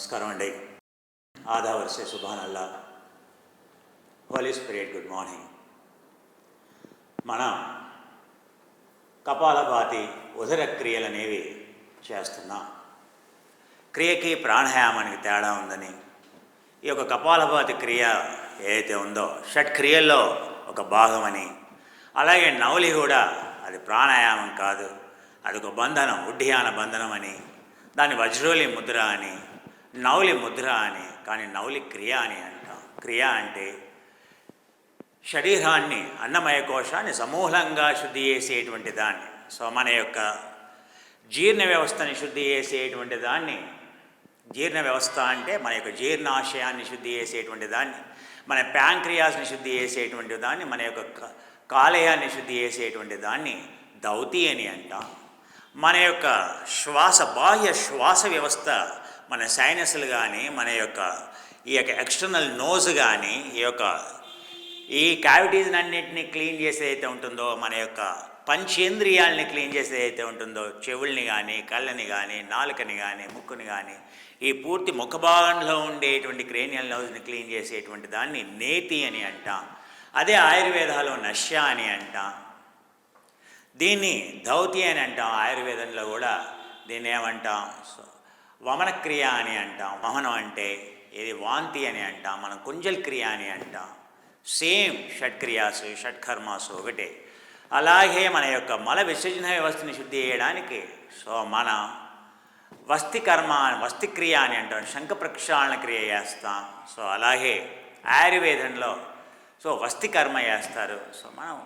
నమస్కారం అండి. ఆదా వర్షే సుభానల్లా, హోలీ స్పిరిట్ గుడ్ మార్నింగ్. మనం కపాలభాతి ఉదర క్రియలు అనేవి చేస్తున్నాం. క్రియకి ప్రాణాయామానికి తేడా ఉందని, ఈ యొక్క కపాలభాతి క్రియ ఏదైతే ఉందో షట్క్రియల్లో ఒక భాగమని, అలాగే నవలి కూడా అది ప్రాణాయామం కాదు, అది ఒక బంధనం, ఉడ్డియాన బంధనం అని, దాన్ని వజ్రోలి ముద్ర అని, నవలి ముద్ర అని, కానీ నవలి క్రియ అని అంటాం. క్రియ అంటే శరీరాన్ని, అన్నమయ కోశాన్ని సమూలంగా శుద్ధి చేసేటువంటి దాన్ని. సో మన యొక్క జీర్ణ వ్యవస్థని శుద్ధి చేసేటువంటి దాన్ని, జీర్ణ వ్యవస్థ అంటే మన యొక్క జీర్ణాశయాన్ని శుద్ధి చేసేటువంటి దాన్ని, మన ప్యాంక్రియాస్ని శుద్ధి చేసేటువంటి దాన్ని, మన యొక్క కాలేయాన్ని శుద్ధి చేసేటువంటి దాన్ని దౌతి అని అంటాం. మన యొక్క శ్వాస, బాహ్య శ్వాస వ్యవస్థ, మన సైనస్లు కానీ, మన యొక్క ఈ యొక్క ఎక్స్టర్నల్ నోజ్ కానీ, ఈ క్యావిటీస్ని అన్నింటినీ క్లీన్ చేసేదైతే ఉంటుందో, మన యొక్క పంచేంద్రియాలని క్లీన్ చేసేదైతే ఉంటుందో, చెవుల్ని కానీ, కళ్ళని కానీ, నాలుకని కానీ, ముక్కుని కానీ, ఈ పూర్తి ముఖ భాగంలో ఉండేటువంటి క్రేనియల్ నోజ్ని క్లీన్ చేసేటువంటి దాన్ని నేతి అని అంటాం. అదే ఆయుర్వేదాలో నశ్య అని అంటాం. దీన్ని దౌతి అని అంటాం. ఆయుర్వేదంలో కూడా దీన్ని ఏమంటాం, వమన క్రియ అని అంటాం. వమనం అంటే ఇది వాంతి అని అంటాం. మనం కుంజల్ క్రియ అని అంటాం. సేమ్ షట్క్రియాసు, షట్కర్మాసు ఒకటే. అలాగే మన యొక్క మల విసర్జన వ్యవస్థని శుద్ధి చేయడానికి మన వస్తి క్రియ అని అంటాం. శంఖ ప్రక్షాళన క్రియ చేస్తాం. అలాగే ఆయుర్వేదంలో వస్తి కర్మ చేస్తారు. మనం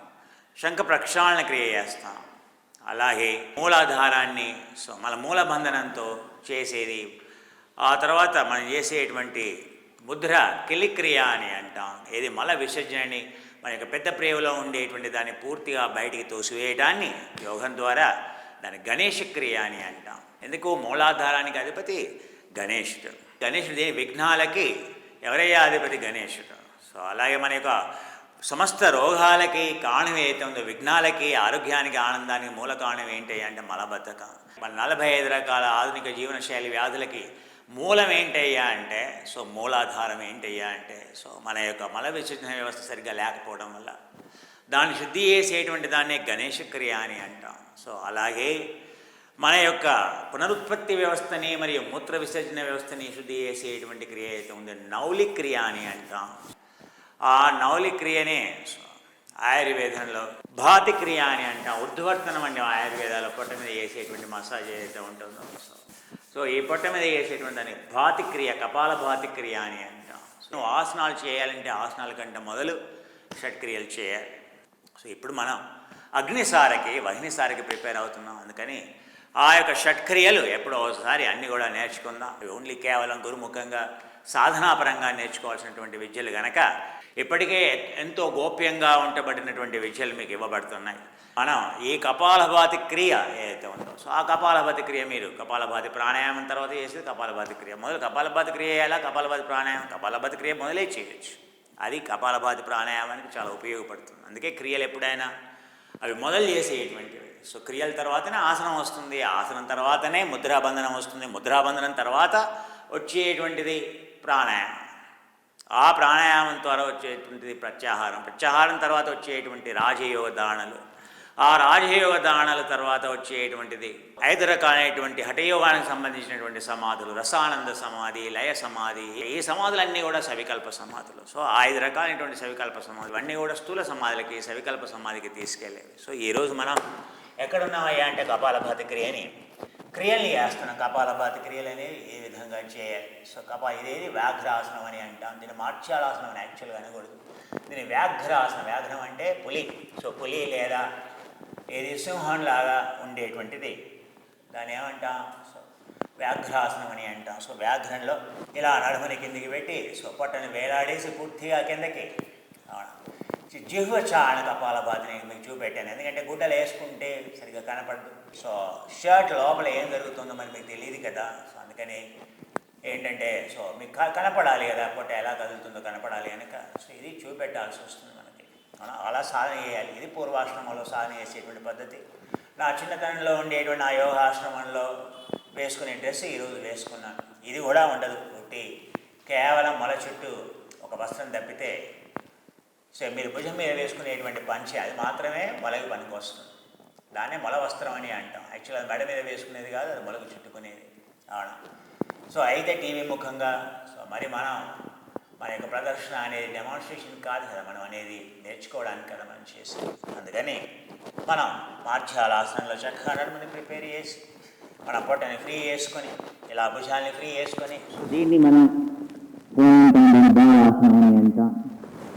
శంఖ ప్రక్షాళన క్రియ చేస్తాం. అలాగే మూలాధారాన్ని మన మూలబంధనంతో చేసేది. ఆ తర్వాత మనం చేసేటువంటి ముద్ర కిలిక్రియ అని అంటాం. ఏది మల విసర్జనని, మన యొక్క పెద్ద ప్రేమలో ఉండేటువంటి దాన్ని పూర్తిగా బయటికి తోసివేయడాన్ని యోగం ద్వారా దాన్ని గణేష క్రియ అని అంటాం. ఎందుకు? మూలాధారానికి అధిపతి గణేశుడు. గణేశుడు విఘ్నాలకి ఎవరయ్యా అధిపతి? గణేశుడు. అలాగే మన యొక్క సమస్త రోగాలకి కారణం ఏదైతే ఉందో, విఘ్నాలకి, ఆరోగ్యానికి, ఆనందానికి మూల కారణం ఏంటి అంటే మలబద్ధకం. మన 45 రకాల ఆధునిక జీవనశైలి వ్యాధులకి మూలం ఏంటయ్యా అంటే, మూలాధారం ఏంటయ్యా అంటే, మన యొక్క మల విసర్జన వ్యవస్థ సరిగ్గా లేకపోవడం వల్ల దాన్ని శుద్ధి చేసేటువంటి దాన్నే గణేష క్రియ అని అంటాం. అలాగే మన యొక్క పునరుత్పత్తి వ్యవస్థని మరియు మూత్ర విసర్జన వ్యవస్థని శుద్ధి చేసేటువంటి క్రియ అయితే ఉంది నౌలి క్రియ అని అంటాం. ఆ నౌలి క్రియనే ఆయుర్వేదంలో భాతి క్రియ అని అంటాం. ఉర్ధ్వర్తనం అంటే ఆయుర్వేదాలో పొట్ట మీద చేసేటువంటి మసాజ్ ఏదైతే ఉంటుందో, ఈ పొట్ట మీద చేసేటువంటి దాన్ని భాతి క్రియ, కపాల భాతి క్రియ అని అంటాం. ఆసనాలు చేయాలంటే ఆసనాల కంటే మొదలు షట్క్రియలు చేయాలి. ఇప్పుడు మనం అగ్నిసారకి, వహ్నిసారకి ప్రిపేర్ అవుతున్నాం. అందుకని ఆ యొక్క షట్క్రియలు ఎప్పుడో ఒకసారి అన్నీ కూడా నేర్చుకుందాం. ఓన్లీ కేవలం గురుముఖంగా సాధనాపరంగా నేర్చుకోవాల్సినటువంటి విద్యలు కనుక ఇప్పటికే ఎంతో గోప్యంగా ఉంటబడినటువంటి విద్యలు మీకు ఇవ్వబడుతున్నాయి. మనం ఈ కపాలభాతి క్రియ ఏదైతే ఉందో, ఆ కపాలభాతి క్రియ మీరు కపాలభాతి ప్రాణాయామం తర్వాత చేసేది కపాలభాతి క్రియ. మొదలు కపాలభాతి క్రియ చేయాలా, కపాలభాతి ప్రాణాయామం, కపాలభాతి క్రియ మొదలే చేయొచ్చు. అది కపాలభాతి ప్రాణాయామానికి చాలా ఉపయోగపడుతుంది. అందుకే క్రియలు ఎప్పుడైనా అవి మొదలు చేసేటువంటివి. క్రియల తర్వాతనే ఆసనం వస్తుంది, ఆసనం తర్వాతనే ముద్రాబంధనం వస్తుంది, ముద్రాబంధనం తర్వాత వచ్చేటువంటిది ప్రాణాయామం. ఆ ప్రాణాయామం ద్వారా వచ్చేటువంటిది ప్రత్యాహారం, ప్రత్యాహారం తర్వాత వచ్చేటువంటి రాజయోగ దారణలు, ఆ రాజయోగ దారణల తర్వాత వచ్చేటువంటిది 5 రకాలైనటువంటి హఠయోగానికి సంబంధించినటువంటి సమాధులు, రసానంద సమాధి, లయ సమాధి. ఈ సమాధులన్నీ కూడా సవికల్ప సమాధులు. 5 రకాలైనటువంటి సవికల్ప సమాధులు అన్నీ కూడా స్థూల సమాధులకి, సవికల్ప సమాధికి తీసుకెళ్ళేవి. ఈరోజు మనం ఎక్కడున్నామయ్యా అంటే కపాలభాతి క్రియల్ని చేస్తున్నాం. కపాలభాతి క్రియలు అనేవి ఏ విధంగా చేయాలి. ఇదేది వ్యాఘ్రాసనం అని అంటాం. దీన్ని మార్చాలాసనం అని యాక్చువల్గా అనకూడదు. దీన్ని వ్యాఘ్రాసనం. వ్యాఘ్రం అంటే పులి. పులి లేదా ఏది సింహంలాగా ఉండేటువంటిది దాన్ని ఏమంటాం? వ్యాఘ్రాసనం అని అంటాం. వ్యాఘ్రంలో ఇలా నడుముని కిందికి పెట్టి పొట్టని వేలాడేసి పూర్తిగా కిందకి జిహ్వచారణ కపాలభాతిని మీకు చూపెట్టాను. ఎందుకంటే గుడ్డలు వేసుకుంటే సరిగ్గా కనపడదు. షర్ట్ లోపల ఏం జరుగుతుందో మరి మీకు తెలియదు కదా. అందుకని ఏంటంటే మీకు కనపడాలి కదా, పొట్ట ఎలా కదులుతుందో కనపడాలి కనుక ఇది చూపెట్టాల్సి వస్తుంది మనకి. అలా సాధన చేయాలి. ఇది పూర్వాశ్రమంలో సాధన చేసేటువంటి పద్ధతి. నా చిన్నతనంలో ఉండేటువంటి ఆ యోగాశ్రమంలో వేసుకునే డ్రెస్ ఈరోజు వేసుకున్నాను. ఇది కూడా ఉండదు. పుట్టి కేవలం మొల చుట్టూ ఒక వస్త్రం తప్పితే, సో మీరు భుజం మీద వేసుకునేటువంటి పంచె అది మాత్రమే మొలకి పనికి వస్తుంది. దాన్నే మొల వస్త్రం అని అంటాం. యాక్చువల్ అది మెడ మీద వేసుకునేది కాదు, అది మొలకు చుట్టుకునేది. అవునా? సో అయితే టీవీ ముఖంగా సో మరి మన యొక్క ప్రదర్శన అనేది డెమాన్స్ట్రేషన్ కాదు కదా, మనం అనేది నేర్చుకోవడానికి కదా మనం చేసి. అందుకని మనం మార్జాలాసనంలో చక్కగా నడుముని ప్రిపేర్ చేసి మన పొట్టని ఫ్రీ చేసుకొని, ఇలా భుజాన్ని ఫ్రీ చేసుకొని, దీన్ని మనం బాలాసనం అని అంటాం.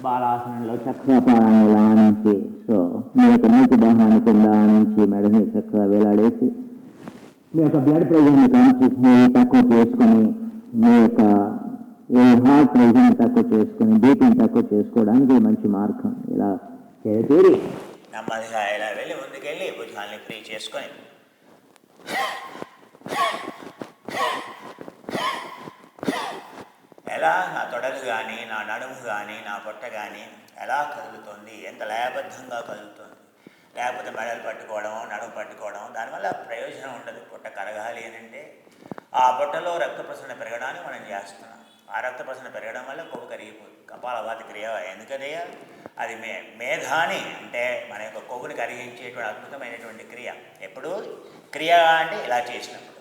బాలాసనంలో చక్కగా పాదాల నుంచి సో మీ యొక్క నూతి దాహాన్ని కింద నుంచి మెడని చక్కగా వేలాడేసి మీ యొక్క బ్లడ్ ప్రెషర్ని కాన్షియస్ని తక్కువ చేసుకొని, మీ యొక్క హార్ట్ ప్రెషర్ని తక్కువ చేసుకొని, బీపీని తక్కువ చేసుకోవడానికి మంచి మార్గం. ఇలా చేరి నెమ్మదిగా ఇలా వెళ్ళి ముందుకెళ్ళి భుజాన్ని ఫ్రీ చేసుకొని ఎలా నా తొడలు కానీ, నా నడుము కానీ, నా పొట్ట కానీ ఎలా కదులుతుంది, ఎంత లయబద్ధంగా కదులుతుంది. లేకపోతే మెడలు పట్టుకోవడం, నడుము పట్టుకోవడం దానివల్ల ప్రయోజనం ఉండదు. పొట్ట కరగాలి అని అంటే ఆ పొట్టలో రక్త ప్రసరణ పెరగడానికి మనం చేస్తున్నాం. ఆ రక్త ప్రసరణ పెరగడం వల్ల కొవ్వు కరిగిపోతుంది. కపాలభాతి క్రియ ఎందుకని అది మేధాని అంటే మన యొక్క కొవ్వుని కరిగించేటువంటి అద్భుతమైనటువంటి క్రియ. ఎప్పుడు క్రియ అంటే ఇలా చేసినప్పుడు.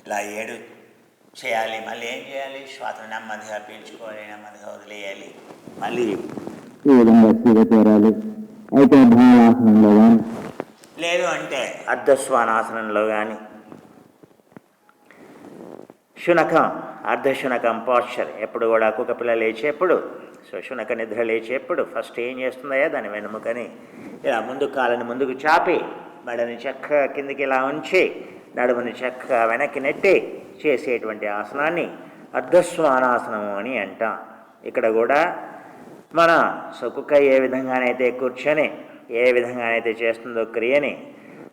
ఇలా 7 చేయాలి. మళ్ళీ ఏం చేయాలి? శ్వాసను నెమ్మదిగా పీల్చుకోవాలి, నెమ్మదిగా వదిలేయాలి. మళ్ళీ ఈ విధంగా స్థిర చేరాలి. అయితే బాలాసనంలో కానీ లేదు అంటే అర్ధశ్వానాసనంలో కానీ, శునకం అర్ధశునకం పోస్చర్ ఎప్పుడు కూడా కుక్కపిల్ల లేచేప్పుడు, సో శునక నిద్ర లేచేప్పుడు ఫస్ట్ ఏం చేస్తుందయ్యా, దాని వెనుముకని ఇలా ముందు కాళ్ళని ముందుకు చాపి మెడని చక్కగా కిందికి ఇలా ఉంచి నడుముని చక్కగా వెనక్కి నెట్టి చేసేటువంటి ఆసనాన్ని అర్ధశ్వానాసనము అని అంటాం. ఇక్కడ కూడా మన కుక్క ఏ విధంగానైతే కూర్చొని ఏ విధంగానైతే చేస్తుందో క్రియని,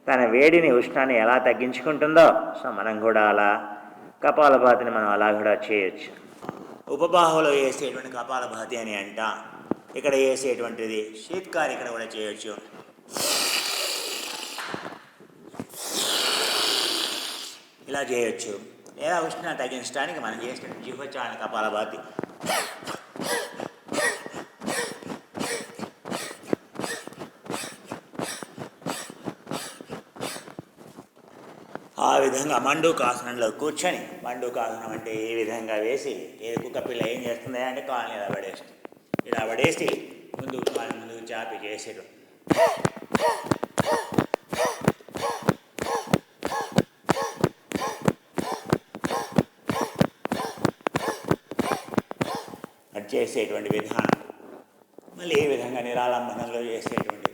తన వేడిని ఉష్ణాన్ని ఎలా తగ్గించుకుంటుందో, సో మనం కూడా అలా కపాలభాతిని మనం అలా కూడా చేయొచ్చు. ఉపబాహులో వేసేటువంటి కపాలభాతి అని అంటాం. ఇక్కడ వేసేటువంటిది శీత్కారి ఇక్కడ కూడా చేయొచ్చు. ఇలా చేయొచ్చు. లేదా ఉష్ణాన్ని తగ్గించడానికి మనం చేసిన జిహ్వచారణ కపాలభాతి. ఆ విధంగా మండూకాసనంలో కూర్చొని, మండూకాసనం అంటే ఏ విధంగా వేసి, ఏ కుక్కపిల్ల ఏం చేస్తుంది అంటే కాళ్ళని ఇలా పడేస్తుంది. ఇలా పడేసి ముందుకు చాపి చేసేటు. అది చేసేటువంటి విధానం. మళ్ళీ ఏ విధంగా నిరాలంబనంలో చేసేటువంటి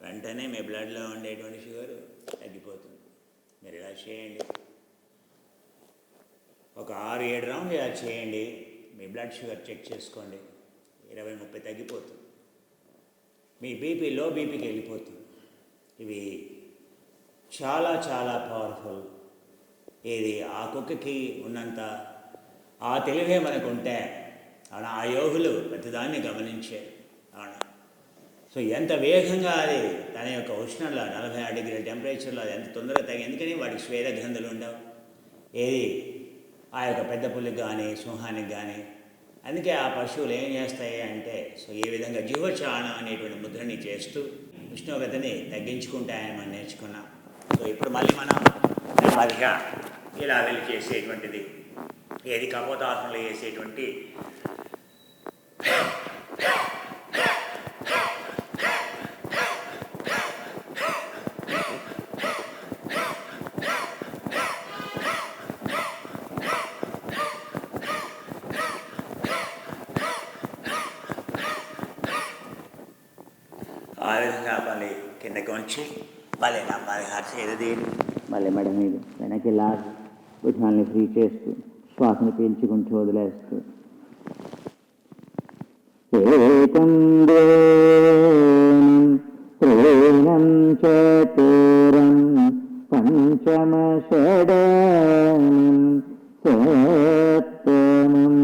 వెంటనే మీ బ్లడ్లో ఉండేటువంటి షుగర్ తగ్గిపోతుంది. మీరు ఇలా చేయండి, ఒక 6-7 రౌండ్లు ఇలా చేయండి. మీ బ్లడ్ షుగర్ చెక్ చేసుకోండి, 20-30 తగ్గిపోతుంది. మీ బీపీ లో బీపీకి వెళ్ళిపోతుంది. ఇవి చాలా చాలా పవర్ఫుల్. ఇది ఆ కుక్కకి ఉన్నంత ఆ తెలివే మనకు ఉంటే అవునా, ఆ యోగులు ప్రతిదాన్ని గమనించే అవునా. సో ఎంత వేగంగా అది తన యొక్క ఉష్ణంలో 46 డిగ్రీల టెంపరేచర్లో అది ఎంత తొందరగా తగ్గి, ఎందుకని వాటికి స్వేద గ్రంథులు ఉండవు. ఏది ఆ యొక్క పెద్ద పులికి కానీ సింహానికి కానీ. అందుకే ఆ పశువులు ఏం చేస్తాయి అంటే, సో ఈ విధంగా జిహ్వచారణ అనేటువంటి ముద్రని చేస్తూ ఉష్ణోగ్రతని తగ్గించుకుంటాయని మనం నేర్చుకున్నాం. సో ఇప్పుడు మళ్ళీ మనం నెమ్మదిగా ఇలా వెళ్ళి చేసేటువంటిది ఏది కపోతాసనంలో చేసేటువంటి ఆ విధంగా మళ్ళీ కిందకి ఉంచి మళ్ళీ నెమ్మదిగా చేది మళ్ళీ మెడ మీద వెనక్కి లాగి భుజాన్ని ఫ్రీ చేస్తూ శ్వాసను పీల్చుకుంటూ వదిలేస్తూ ఏకం చతురం పంచమ షడనం సప్తమం.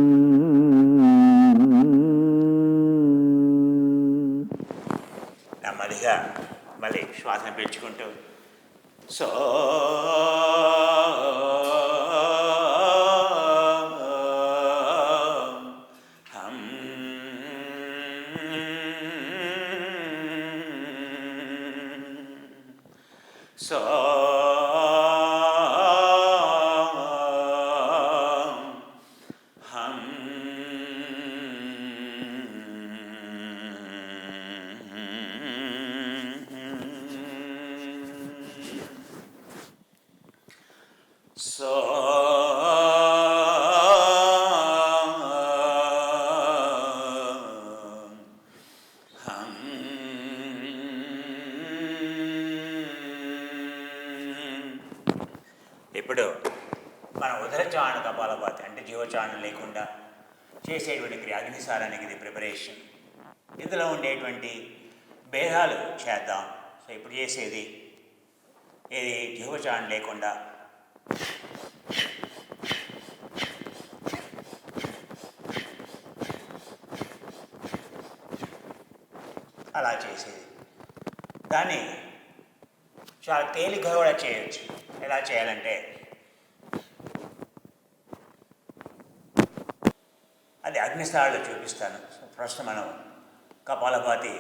నెమ్మదిగా మళ్ళీ శ్వాసను పీల్చుకుంటూ సో సో ఇప్పుడు మన ఉదరచారణ కపాలభాతి అంటే జీవచారణ లేకుండా చేసేటువంటి క్రియ అగ్నిసారానికి ఇది ప్రిపరేషన్. ఇందులో ఉండేటువంటి భేదాలు చేద్దాం. సో ఇప్పుడు చేసేది ఏది జీవచారణ లేకుండా అలా చేసేది. దాన్ని చాలా తేలికగా కూడా చేయొచ్చు. ఎలా చేయాలంటే అది అగ్నిస్థాయిలో చూపిస్తాను. ప్రస్తుతం మనం కపాలభాతి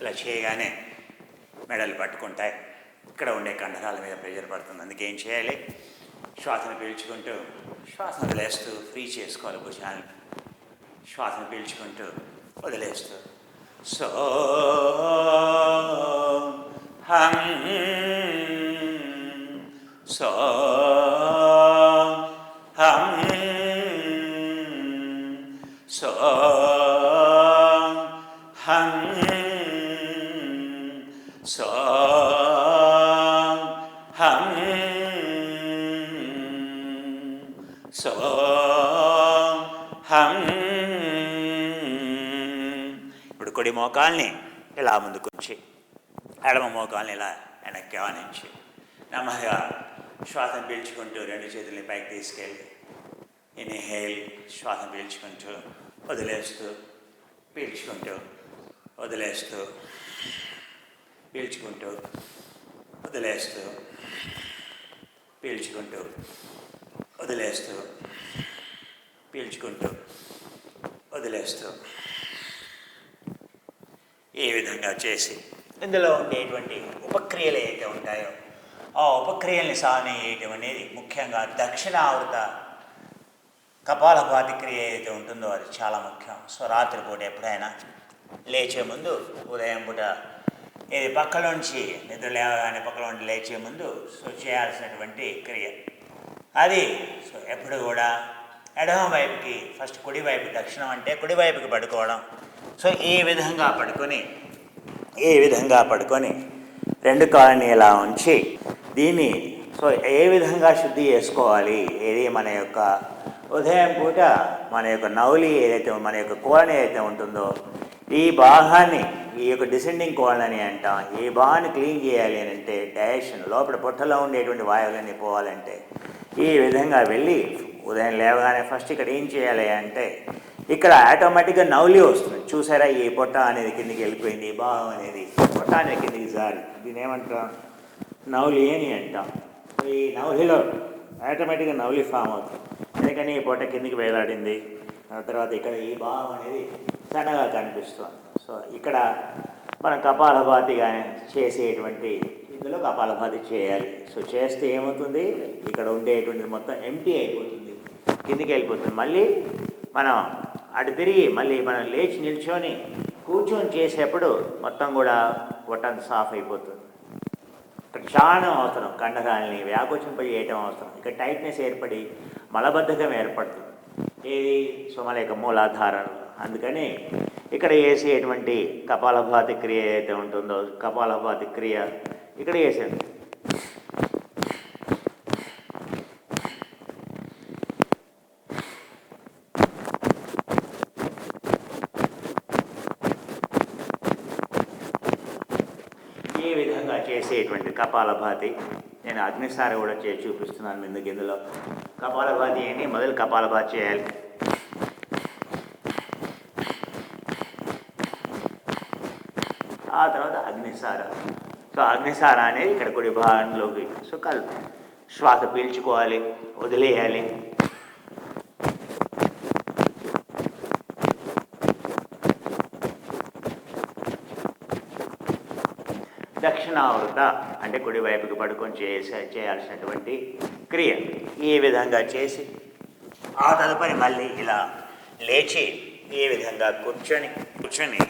ఇలా చేయగానే మెడలు పట్టుకుంటాయి. ఇక్కడ ఉండే కండరాల మీద ప్రెషర్ పడుతుంది. అందుకే ఏం చేయాలి? శ్వాసను పీల్చుకుంటూ శ్వాసను వదిలేస్తూ ఫ్రీ చేసుకోవాలి భుజాన్ని. శ్వాసను పీల్చుకుంటూ వదిలేస్తూ సో హం సో హం సో హం సో హం సో హం. ఇప్పుడు కుడి మోకాల్ని ఇలా ముందుకొచ్చి ఎడమ మోకాల్ని ఇలా వెనక్కి ఆనించి నెమ్మదిగా శ్వాసను పీల్చుకుంటూ రెండు చేతుల్ని పైకి తీసుకెళ్ళి ఇన్హేల్ శ్వాసను పీల్చుకుంటూ వదిలేస్తూ పీల్చుకుంటూ వదిలేస్తూ పీల్చుకుంటూ వదిలేస్తూ పీల్చుకుంటూ వదిలేస్తూ పీల్చుకుంటూ వదిలేస్తూ ఈ విధంగా చేసి ఇందులో ఉండేటువంటి ఉపక్రియలు ఏవైతే ఉంటాయో ఆ ఉపక్రియల్ని సాధన చేయటం అనేది ముఖ్యంగా దక్షిణావృత కపాలభాతి క్రియ ఏదైతే ఉంటుందో అది చాలా ముఖ్యం. సో రాత్రిపూట ఎప్పుడైనా లేచే ముందు ఉదయం పూట ఇది పక్కలోంచి నిద్ర లేవగానే పక్కలోంచి లేచే ముందు సో చేయాల్సినటువంటి క్రియ అది. సో ఎప్పుడు కూడా ఎడమ వైపుకి ఫస్ట్ కుడివైపు దక్షిణం అంటే కుడివైపుకి పడుకోవడం. సో ఈ విధంగా పడుకొని రెండు కాళ్ళని ఇలా ఉంచి దీన్ని సో ఏ విధంగా శుద్ధి చేసుకోవాలి. ఏది మన యొక్క ఉదయం పూట మన యొక్క నౌలి ఏదైతే మన యొక్క కోలని ఏదైతే ఉంటుందో ఈ భాగాన్ని ఈ యొక్క డిసెండింగ్ కోలని అని అంటాం. ఈ భాగాన్ని క్లీన్ చేయాలి అని అంటే డైజెషన్ లోపల పొట్టలో ఉండేటువంటి వాయువులన్నీ పోవాలంటే ఈ విధంగా వెళ్ళి ఉదయం లేవగానే ఫస్ట్ ఇక్కడ ఏం చేయాలి అంటే ఇక్కడ ఆటోమేటిక్గా నౌలి వస్తుంది. చూసారా ఈ పొట్ట అనేది కిందికి వెళ్ళిపోయింది. ఈ భాగం అనేది పొట్ట అనేది కిందికి జారి దీన్ని ఏమంటాం నౌలి అని అంటాం. ఈ నౌలిలో ఆటోమేటిక్గా నౌలి ఫామ్ అవుతుంది. ఎందుకని ఈ పొట్ట కిందికి వేలాడింది. తర్వాత ఇక్కడ ఈ భాగం అనేది సన్నగా కనిపిస్తుంది. సో ఇక్కడ మనం కపాలభాతిగా చేసేటువంటి ఇందులో కపాలభాతి చేయాలి. సో చేస్తే ఏమవుతుంది ఇక్కడ ఉండేటువంటిది మొత్తం ఎంటీ అయిపోతుంది, కిందికి వెళ్ళిపోతుంది. మళ్ళీ మనం అటు తిరిగి మళ్ళీ మనం లేచి నిల్చొని కూర్చొని చేసేప్పుడు మొత్తం కూడా పొట్ట సాఫ్ అయిపోతుంది. ప్రక్షాళనం అవసరం, కండరాలని వ్యాకోచింపజేయటం అవసరం. ఇక టైట్నెస్ ఏర్పడి మలబద్ధకం ఏర్పడుతుంది. ఏది సుమల యొక్క మూలాధారంలో. అందుకని ఇక్కడ చేసేటువంటి కపాలభాతి క్రియ ఏదైతే ఉంటుందో, కపాలభాతి క్రియ ఇక్కడ చేసేది. ఏ విధంగా చేసేటువంటి కపాలభాతి నేను అగ్నిసార కూడా చేసి చూపిస్తున్నాను ముందుకు. ఇందులో కపాలభాతి ఏంటి, మొదలు కపాలభాతి చేయాలి. ఆ తర్వాత అగ్నిసార. సో అగ్నిసార అనేది ఇక్కడ కుడి భాగంలోకి సో శ్వాస పీల్చుకోవాలి, వదిలేయాలి. దక్షిణావృత అంటే కుడివైపుకి పడుకొని చేయాల్సినటువంటి క్రియ. ఈ విధంగా చేసి ఆ తదుపరి మళ్ళీ ఇలా లేచి ఈ విధంగా కూర్చొని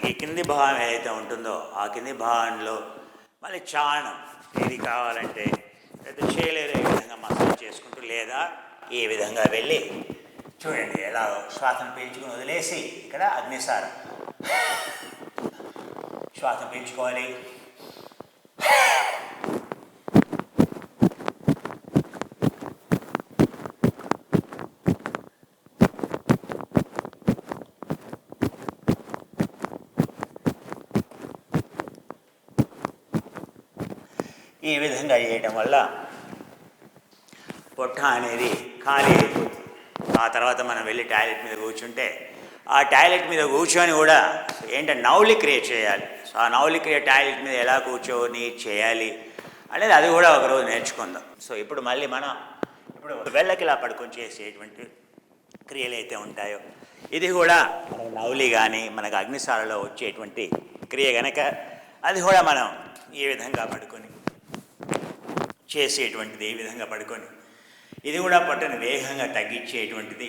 ఈ కింది భాగం ఏదైతే ఉంటుందో ఆ కింది భాగంలో మళ్ళీ చాణం ఏది కావాలంటే లేదా చేయలేరు ఈ విధంగా మసాజ్ చేసుకుంటూ, లేదా ఈ విధంగా వెళ్ళి చూడండి ఎలా శ్వాసను పీల్చుకుని వదిలేసి ఇక్కడ అగ్నిసారం శ్వాసను పీల్చుకోవాలి. ఈ విధంగా చేయటం వల్ల పొట్ట అనేది ఖాళీ అయిపోతుంది. ఆ తర్వాత మనం వెళ్ళి టాయిలెట్ మీద కూర్చుంటే ఆ టాయిలెట్ మీద కూర్చొని కూడా ఏంటంటే నౌలి క్రియ చేయాలి. సో ఆ నౌలి క్రియ టాయిలెట్ మీద ఎలా కూర్చొని చేయాలి అనేది అది కూడా ఒకరోజు నేర్చుకుందాం. సో ఇప్పుడు మళ్ళీ ఇప్పుడు వెళ్ళకి ఇలా పడుకొని చేసేటువంటి క్రియలు అయితే ఉంటాయో ఇది కూడా మనకు నౌలి కానీ మనకు అగ్నిసారలో వచ్చేటువంటి క్రియ కనుక అది కూడా మనం ఈ విధంగా పడుకొని చేసేటువంటిది. ఈ విధంగా పడుకొని ఇది కూడా పొట్టను వేగంగా తగ్గించేటువంటిది.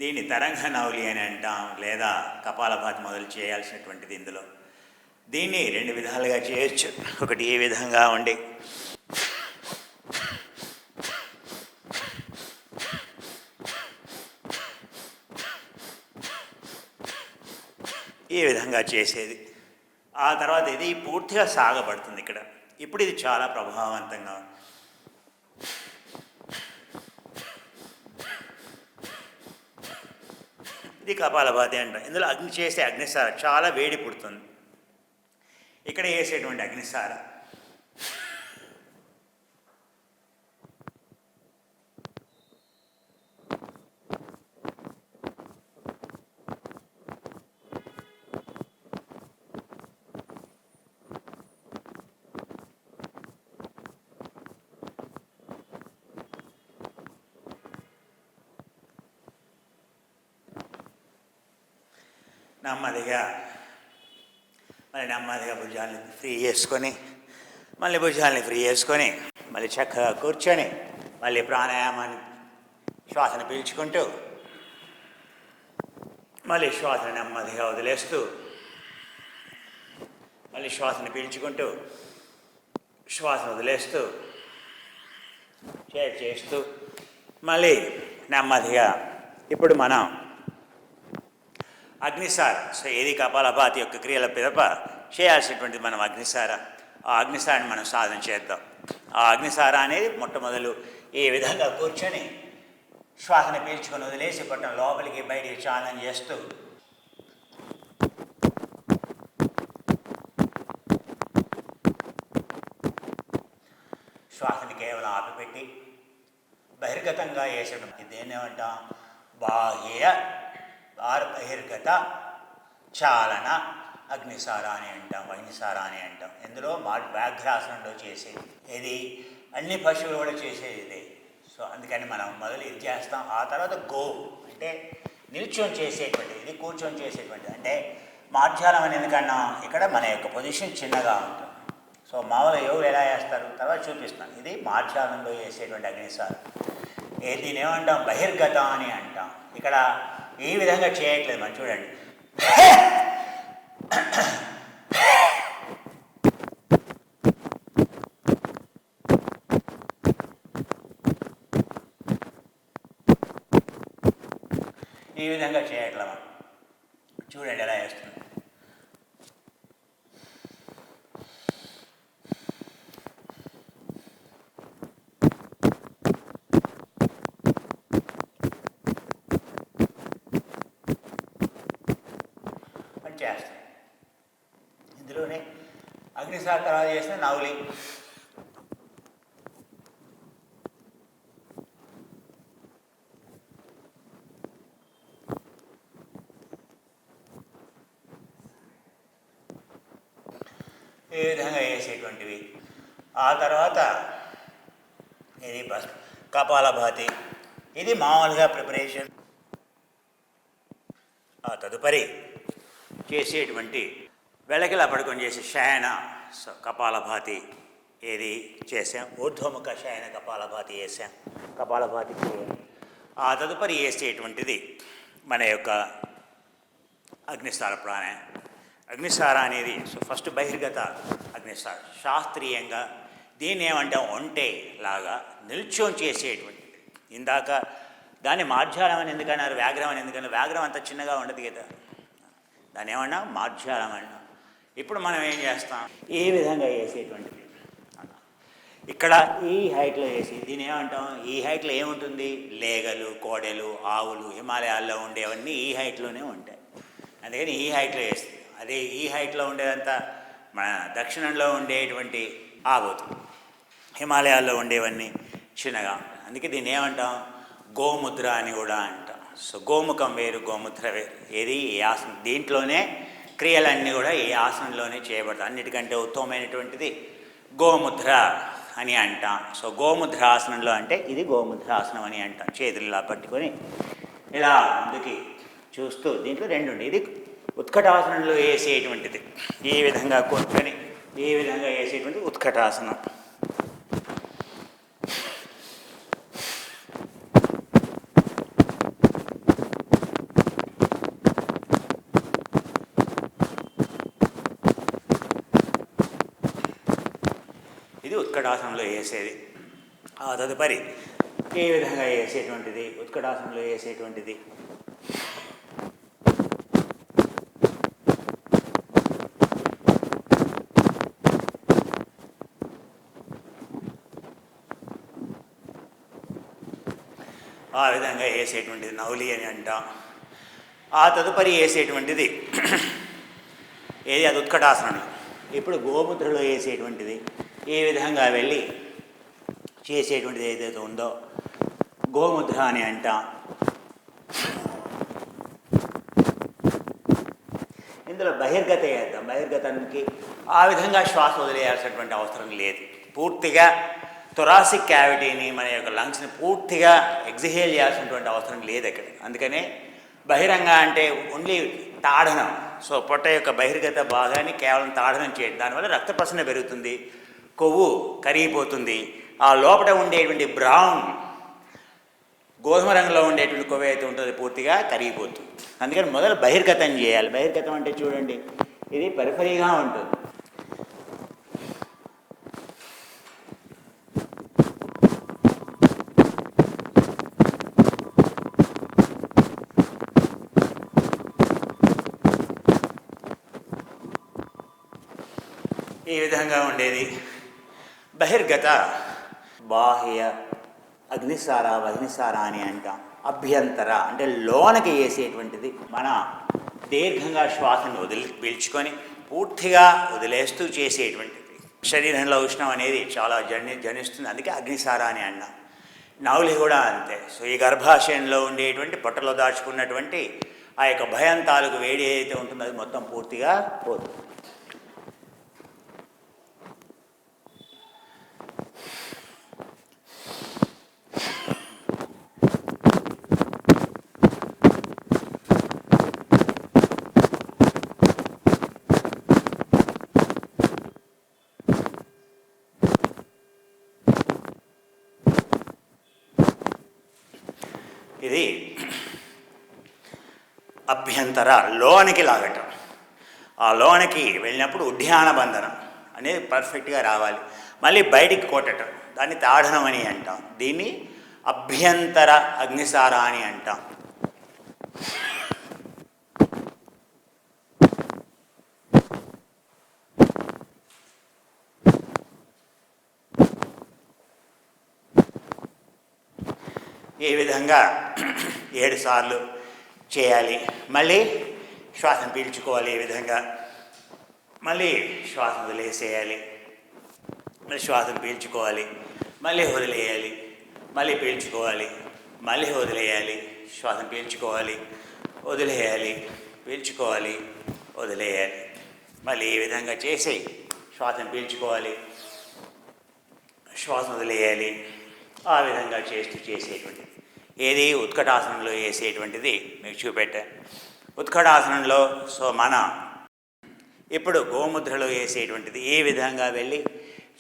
దీన్ని తరంగ నౌలి అని అంటాం, లేదా కపాలభాతి మొదలు చేయాల్సినటువంటిది. ఇందులో దీన్ని రెండు విధాలుగా చేయొచ్చు. ఒకటి ఈ విధంగా ఉండి ఈ విధంగా చేసేది. ఆ తర్వాత ఇది పూర్తిగా సాగబడుతుంది ఇక్కడ. ఇప్పుడు ఇది చాలా ప్రభావవంతంగా ఉంది. ఇది కపాలభాతి అంట. ఇందులో చేసే అగ్నిసార చాలా వేడి పుడుతుంది. ఇక్కడ వేసేటువంటి అగ్నిసార నెమ్మదిగా భుజాలని ఫ్రీ చేసుకొని మళ్ళీ చక్కగా కూర్చొని మళ్ళీ ప్రాణాయామాన్ని శ్వాసను పీల్చుకుంటూ మళ్ళీ శ్వాసను నెమ్మదిగా వదిలేస్తూ మళ్ళీ శ్వాసను పీల్చుకుంటూ శ్వాసను వదిలేస్తూ చేస్తూ మళ్ళీ నెమ్మదిగా ఇప్పుడు మనం అగ్నిసార. సో ఏది కపాలభాతి యొక్క క్రియల పిదప చేయాల్సినటువంటి మనం అగ్నిసార. ఆ అగ్నిసారాన్ని మనం సాధన చేద్దాం. ఆ అగ్నిసార అనేది మొట్టమొదలు ఈ విధంగా కూర్చొని శ్వాసను పీల్చుకొని వదిలేసి పట్టం లోపలికి బయటికి చాలనం చేస్తూ శ్వాసని కేవలం ఆపిపెట్టి బహిర్గతంగా వేసడం. ఇదేనేమంటాం? బాహ్య బహిర్గత చాలన అగ్నిసార అని అంటాం, అగ్నిసార అని అంటాం. ఇందులో వ్యాఘ్రాసనంలో చేసేది ఇది, అన్ని పశువులు కూడా చేసేది ఇదే. సో అందుకని మనం మొదలు ఇది చేస్తాం. ఆ తర్వాత అంటే నిల్చొని చేసేటువంటిది, ఇది కూర్చొని చేసేటువంటిది. అంటే మార్జాలం అని ఎందుకన్నా ఇక్కడ మన యొక్క పొజిషన్ చిన్నగా ఉంటుంది. సో మామూలుగా యోగులు ఎలా చేస్తారు తర్వాత చూపిస్తాను. ఇది మార్జాలంలో చేసేటువంటి అగ్నిసార. దీన్ని ఏమంటాం? బహిర్గత అని అంటాం. ఇక్కడ ఈ విధంగా చేయట్లేదు మనం చూడండి. ఈ విధంగా చేయట్లా చూడండి ఎలా వేస్తుంది. అని చేస్తాం. ఇందులోనే అగ్నిసార తర్వాత చేసిన నవలి. ఈ విధంగా వేసేటువంటివి. ఆ తర్వాత ఇది కపాలభాతి, ఇది మామూలుగా ప్రిపరేషన్. ఆ తదుపరి చేసేటువంటి వెళకిలా పడుకొని చేసే శయన కపాలభాతి ఏది చేసాం, ఊర్ధ్వముఖ శయన కపాలభాతి వేసాం, కపాలభాతికి. ఆ తదుపరి వేసేటువంటిది మన యొక్క అగ్నిసార ప్రాణాయామం. అగ్నిసార అనేది ఫస్ట్ బహిర్గత అగ్నిసార. శాస్త్రీయంగా దీన్ని ఏమంటాం, ఒంటే లాగా నిల్చొని చేసేటువంటిది. ఇందాక దాన్ని మార్జాలం అని ఎందుకన్నారు, వ్యాఘ్రం అని ఎందుకన్నారు? వ్యాఘ్రం అంత చిన్నగా ఉండదు కదా, దాన్ని ఏమన్నా మార్జాలం అన్నా. ఇప్పుడు మనం ఏం చేస్తాం, ఏ విధంగా వేసేటువంటిది ఇక్కడ ఈ హైట్లో వేసి దీన్ని ఏమంటాం, ఈ హైట్లో ఏముంటుంది, లేగలు, కోడెలు, ఆవులు హిమాలయాల్లో ఉండేవన్నీ ఈ హైట్లోనే ఉంటాయి. అందుకని ఈ హైట్లో వేస్తుంది. అదే ఈ హైట్లో ఉండేదంతా మన దక్షిణంలో ఉండేటువంటి ఆవులు, హిమాలయాల్లో ఉండేవన్నీ చిన్నగా. అందుకే దీన్ని ఏమంటాం, గోముద్ర అని కూడా అంటాం. సో గోముఖం వేరు, గోముద్ర వేరు. ఏది ఈ ఆసనం, దీంట్లోనే క్రియలన్నీ కూడా ఈ ఆసనంలోనే చేయబడతాయి. అన్నిటికంటే ఉత్తమమైనటువంటిది గోముద్ర అని అంటాం. సో గోముద్రాసనంలో అంటే ఇది గోముద్రాసనం అని అంటాం. చేతులు ఇలా పట్టుకొని ఇలా ముందుకి చూస్తూ, దీంట్లో రెండు ఉండి, ఇది ఉత్కటాసనంలో వేసేటువంటిది. ఈ విధంగా కూర్చొని ఈ విధంగా వేసేటువంటి ఉత్కటాసనం. ఇది ఉత్కటాసనంలో వేసేది. ఆ తదుపరి ఏ విధంగా వేసేటువంటిది, ఉత్కటాసనంలో వేసేటువంటిది ఆ విధంగా వేసేటువంటిది నవలి అని అంటాం. ఆ తదుపరి వేసేటువంటిది ఏది, అది ఉత్కటాసనంలో. ఇప్పుడు గోముద్రలో వేసేటువంటిది ఏ విధంగా వెళ్ళి చేసేటువంటిది ఏదైతే ఉందో గోముద్ర అని అంటాం. ఇందులో బహిర్గత వేద్దాం. బహిర్గతానికి ఆ విధంగా శ్వాస వదిలేయాల్సినటువంటి అవసరం లేదు. పూర్తిగా థొరాసిక్ క్యావిటీని, మన యొక్క లంగ్స్ని పూర్తిగా ఎగ్జిహేల్ చేయాల్సినటువంటి అవసరం లేదు అక్కడ. అందుకనే బహిరంగ అంటే ఓన్లీ తాడనం. సో పొట్ట యొక్క బహిర్గత భాగాన్ని కేవలం తాడనం చేయడం, దానివల్ల రక్త ప్రసరణ పెరుగుతుంది, కొవ్వు కరిగిపోతుంది. ఆ లోపల ఉండేటువంటి బ్రౌన్ గోధుమ రంగులో ఉండేటువంటి కొవ్వు అయితే ఉంటుంది పూర్తిగా కరిగిపోతుంది. అందుకని మొదలు బహిర్గతం చేయాలి. బహిర్గతం అంటే చూడండి, ఇది పరిఫరీగా ఉంటుంది. ఈ విధంగా ఉండేది బహిర్గత. బాహ్య అగ్నిసార, వగ్నిసార అని అంటాం. అభ్యంతర అంటే లోనకి వేసేటువంటిది. మన దీర్ఘంగా శ్వాసను పీల్చుకొని పూర్తిగా వదిలేస్తూ చేసేటువంటిది. శరీరంలో ఉష్ణం అనేది చాలా జనిస్తుంది, అందుకే అగ్నిసార అని అన్నాం. నవలి కూడా అంతే. సో ఈ గర్భాశయంలో ఉండేటువంటి పొట్టలో దాచుకున్నటువంటి ఆ యొక్క భయం తాలూకు వేడి ఏదైతే ఉంటుందో అది మొత్తం పూర్తిగా పోతుంది. ఇది అభ్యంతర, లోనికి లాగటం. ఆ లోనికి వెళ్ళినప్పుడు ఉద్యాన బంధనం అనేది పర్ఫెక్ట్గా రావాలి. మళ్ళీ బయటికి కొట్టడం, దాన్ని తాడనం అని అంటాం. దీన్ని అభ్యంతర అగ్నిసార అని అంటాం. ఈ విధంగా 7 సార్లు చేయాలి. మళ్ళీ శ్వాసను పీల్చుకోవాలి. ఈ విధంగా మళ్ళీ శ్వాసను వదిలేసేయాలి. మళ్ళీ శ్వాసను పీల్చుకోవాలి, మళ్ళీ వదిలేయాలి, మళ్ళీ పీల్చుకోవాలి, మళ్ళీ వదిలేయాలి, శ్వాసను పీల్చుకోవాలి, వదిలేయాలి, పీల్చుకోవాలి, వదిలేయాలి. మళ్ళీ ఈ విధంగా చేసి శ్వాసను పీల్చుకోవాలి, శ్వాసను వదిలేయాలి. ఆ విధంగా చేసేటువంటిది ఏది ఉత్కటాసనంలో వేసేటువంటిది మీకు చూపెట్టాను. ఉత్కటాసనంలో మన ఇప్పుడు గోముద్రలో వేసేటువంటిది ఏ విధంగా వెళ్ళి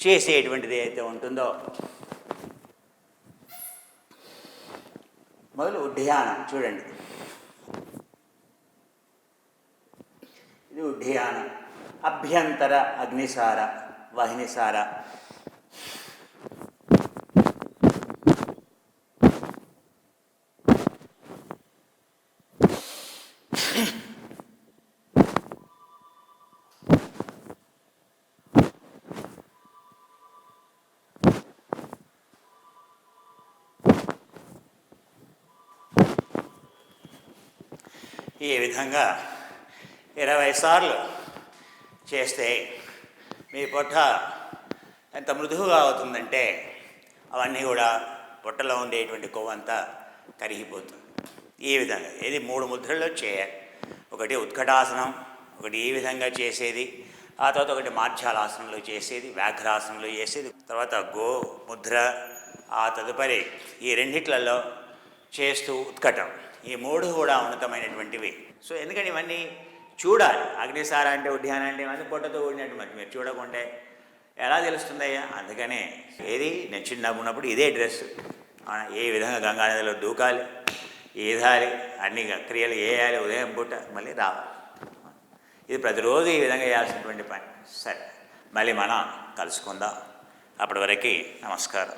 చేసేటువంటిది అయితే ఉంటుందో, మొదలు ఉడ్డయానం చూడండి. ఇది ఉడ్డయానం. అభ్యంతర అగ్నిసార వాహినిసార. ఈ విధంగా 20 సార్లు చేస్తే మీ పొట్ట ఎంత మృదువుగా అవుతుందంటే అవన్నీ కూడా పొట్టలో ఉండేటువంటి కొవ్వంతా కరిగిపోతుంది. ఈ విధంగా ఇది 3 ముద్రల్లో చేయాలి. ఒకటి ఉత్కటాసనం, ఒకటి ఈ విధంగా చేసేది, ఆ తర్వాత ఒకటి మార్ఛాలాసనంలో చేసేది, వ్యాఘ్రాసనంలో చేసేది, తర్వాత గో ముద్ర, ఆ తదుపరి ఈ రెండిట్లలో చేస్తూ ఉత్కటం. ఈ 3 కూడా ఉన్నతమైనటువంటివి. సో ఎందుకంటే ఇవన్నీ చూడాలి. అగ్నిసార అంటే ఉడ్యానం అంటే ఇవన్నీ పొట్టతో కూడినట్టు. మరి మీరు చూడకుంటే ఎలా తెలుస్తుందయ్యా? అందుకనే ఏది నేను చిన్నగా ఉన్నప్పుడు ఇదే డ్రెస్, ఏ విధంగా గంగానదిలో దూకాలి, ఈదాలి, అన్ని క్రియలు వేయాలి, ఉదయం పూట మళ్ళీ రావాలి. ఇది ప్రతిరోజు ఈ విధంగా చేయాల్సినటువంటి పని. సరే, మళ్ళీ మనం కలుసుకుందాం. అప్పటి వరకు నమస్కారం.